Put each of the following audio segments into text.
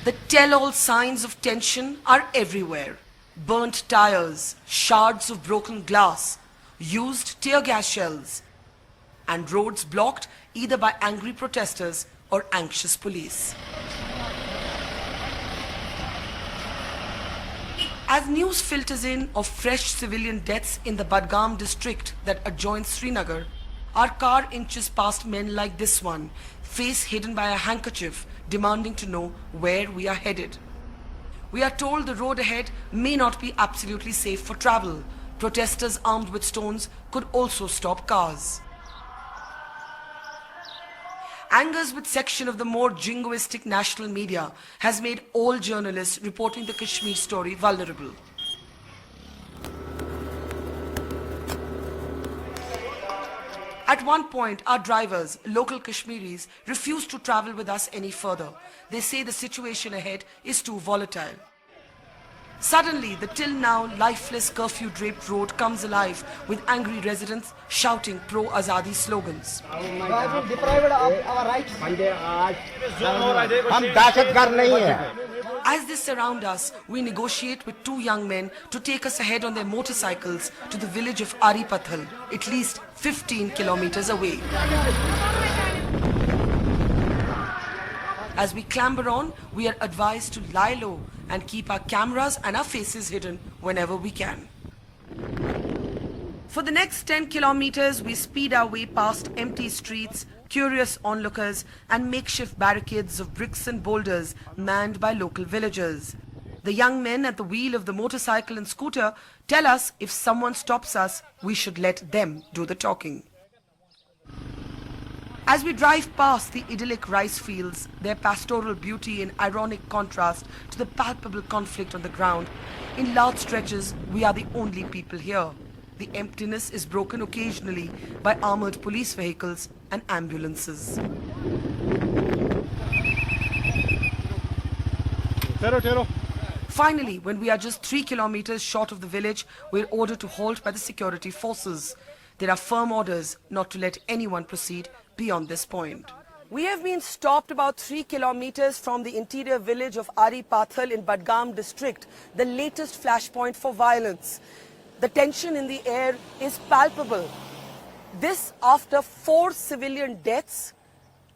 The tell-all signs of tension are everywhere. Burnt tires, shards of broken glass, used tear gas shells, and roads blocked either by angry protesters or anxious police. As news filters in of fresh civilian deaths in the Budgam district that adjoins Srinagar, our car inches past men like this one, face hidden by a handkerchief, demanding to know where we are headed. We are told the road ahead may not be absolutely safe for travel. Protesters armed with stones could also stop cars. Angers with section of the more jingoistic national media has made all journalists reporting the Kashmir story vulnerable. At one point, our drivers, local Kashmiris, refused to travel with us any further. They say the situation ahead is too volatile. Suddenly, the till now lifeless curfew-draped road comes alive with angry residents shouting pro-Azadi slogans. As they surround us, we negotiate with two young men to take us ahead on their motorcycles to the village of Aripathal, at least 15 kilometers away. As we clamber on, we are advised to lie low and keep our cameras and our faces hidden whenever we can. For the next 10 kilometers, we speed our way past empty streets, curious onlookers, and makeshift barricades of bricks and boulders manned by local villagers. The young men at the wheel of the motorcycle and scooter tell us if someone stops us, we should let them do the talking. As we drive past the idyllic rice fields, their pastoral beauty in ironic contrast to the palpable conflict on the ground, in large stretches we are the only people here. The emptiness is broken occasionally by armoured police vehicles and ambulances. Finally, when we are just 3 kilometers short of the village, we are ordered to halt by the security forces. There are firm orders not to let anyone proceed beyond this point. We have been stopped about 3 kilometers from the interior village of Aripathal in Budgam district, the latest flashpoint for violence. The tension in the air is palpable. This after 4 civilian deaths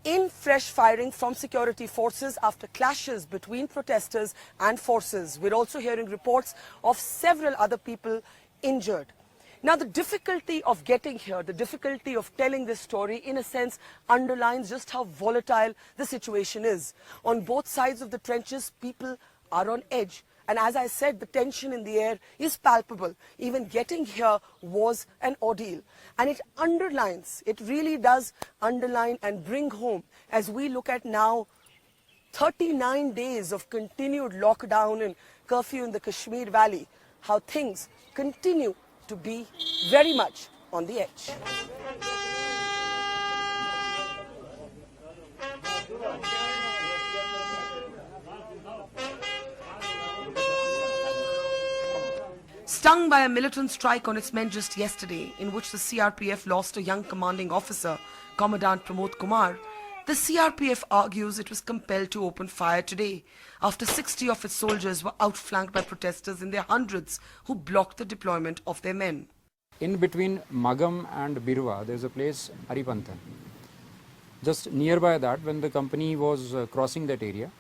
in fresh firing from security forces after clashes between protesters and forces. We're also hearing reports of several other people injured. Now, the difficulty of getting here, the difficulty of telling this story, in a sense, underlines just how volatile the situation is. On both sides of the trenches, people are on edge. And as I said, the tension in the air is palpable. Even getting here was an ordeal. And it underlines, it really does underline and bring home, as we look at now 39 days of continued lockdown and curfew in the Kashmir Valley, how things continue to be very much on the edge. Stung by a militant strike on its men just yesterday, in which the CRPF lost a young commanding officer, Commandant Pramod Kumar, the CRPF argues it was compelled to open fire today after 60 of its soldiers were outflanked by protesters in their hundreds who blocked the deployment of their men. In between Magam and Birwa, there is a place, Aripantan. Just nearby that, when the company was crossing that area,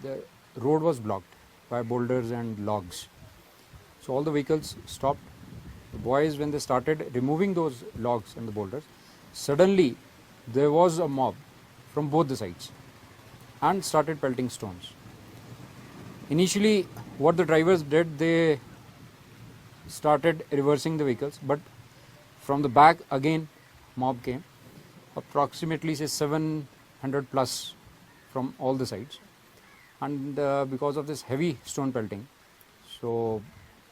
the road was blocked by boulders and logs. So all the vehicles stopped. The boys, when they started removing those logs and the boulders, suddenly there was a mob from both the sides and started pelting stones. Initially, what the drivers did, they started reversing the vehicles, but from the back again mob came, approximately say 700 plus from all the sides, and because of this heavy stone pelting, so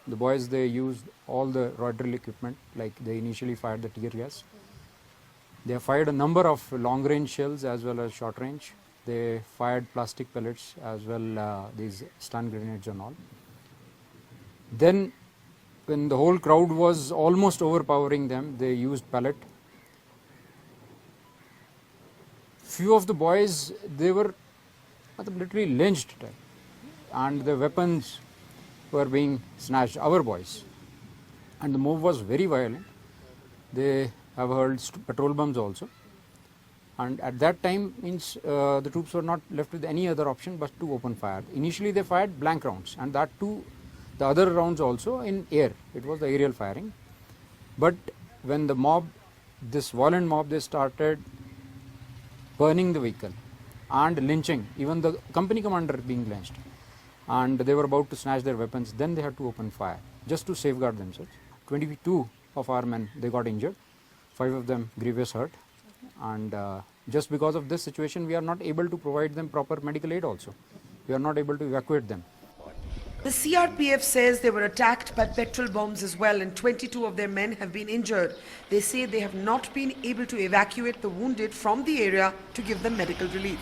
the boys, they used all the raw drill equipment, like they initially fired the tear gas. They have fired a number of long range shells as well as short range. They fired plastic pellets as well, these stun grenades and all. Then when the whole crowd was almost overpowering them, they used pellet. Few of the boys, they were literally lynched. and the weapons were being snatched, our boys. And the mob was very violent. They have hurled petrol bombs also. And at that time, the troops were not left with any other option but to open fire. Initially they fired blank rounds, and that too, the other rounds also in air. It was the aerial firing. But when the mob, this violent mob, they started burning the vehicle and lynching, even the company commander being lynched, and they were about to snatch their weapons, then they had to open fire just to safeguard themselves. 22 of our men, they got injured, 5 of them grievous hurt, and just because of this situation we are not able to provide them proper medical aid also. We are not able to evacuate them. The CRPF says they were attacked by petrol bombs as well, and 22 of their men have been injured. They say they have not been able to evacuate the wounded from the area to give them medical relief.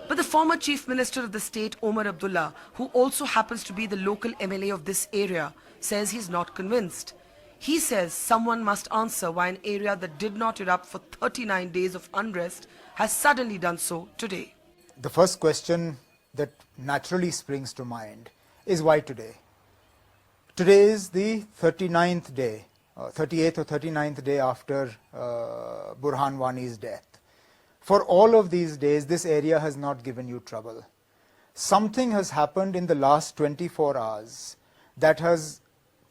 But the former Chief Minister of the state, Omar Abdullah, who also happens to be the local MLA of this area, says he's not convinced. He says someone must answer why an area that did not erupt for 39 days of unrest has suddenly done so today. The first question that naturally springs to mind is why today? Today is the 39th day, 38th or 39th day after Burhan Wani's death. For all of these days, this area has not given you trouble. Something has happened in the last 24 hours that has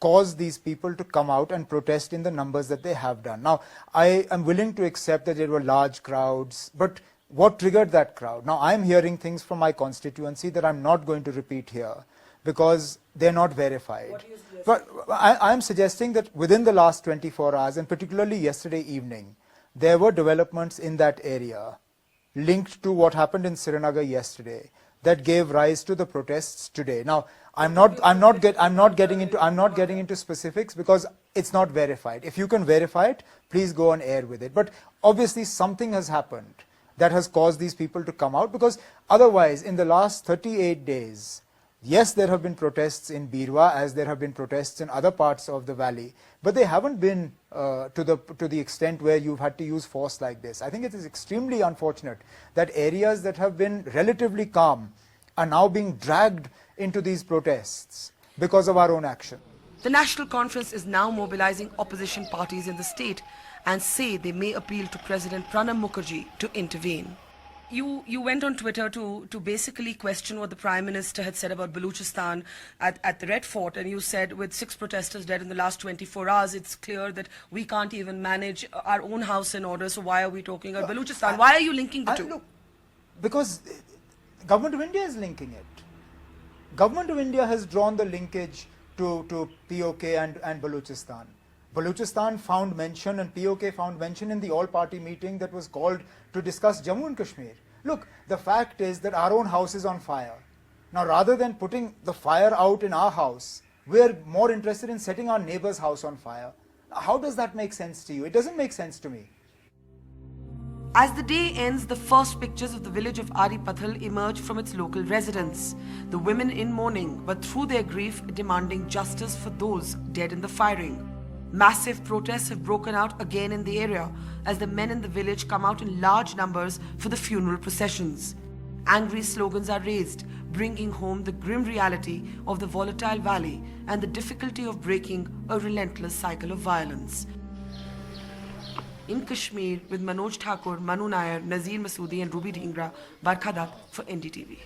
caused these people to come out and protest in the numbers that they have done. Now, I am willing to accept that there were large crowds, but what triggered that crowd? Now, I'm hearing things from my constituency that I'm not going to repeat here because they're not verified. But I'm suggesting that within the last 24 hours, and particularly yesterday evening, there were developments in that area linked to what happened in Srinagar yesterday that gave rise to the protests today. Now, I'm not getting into specifics because it's not verified. If you can verify it, please go on air with it. But obviously something has happened that has caused these people to come out, because otherwise in the last 38 days, yes, there have been protests in Birwa as there have been protests in other parts of the valley, but they haven't been to the extent where you've had to use force like this. I think it is extremely unfortunate that areas that have been relatively calm are now being dragged into these protests because of our own action. The National Conference is now mobilizing opposition parties in the state and say they may appeal to President Pranab Mukherjee to intervene. You went on Twitter to basically question what the Prime Minister had said about Baluchistan at the Red Fort, and you said with 6 protesters dead in the last 24 hours, it's clear that we can't even manage our own house in order, so why are we talking about Baluchistan? Why are you linking the two? Look, because Government of India is linking it. Government of India has drawn the linkage to POK and Baluchistan. Baluchistan found mention and POK found mention in the all-party meeting that was called to discuss Jammu and Kashmir. Look, the fact is that our own house is on fire. Now, rather than putting the fire out in our house, we're more interested in setting our neighbor's house on fire. How does that make sense to you? It doesn't make sense to me. As the day ends, the first pictures of the village of Ari Pathal emerge from its local residents. The women in mourning, but through their grief, demanding justice for those dead in the firing. Massive protests have broken out again in the area as the men in the village come out in large numbers for the funeral processions. Angry slogans are raised, bringing home the grim reality of the volatile valley and the difficulty of breaking a relentless cycle of violence. In Kashmir, with Manoj Thakur, Manu Nair, Nazir Masoodi and Ruby Dhingra, Barkha Dutt for NDTV.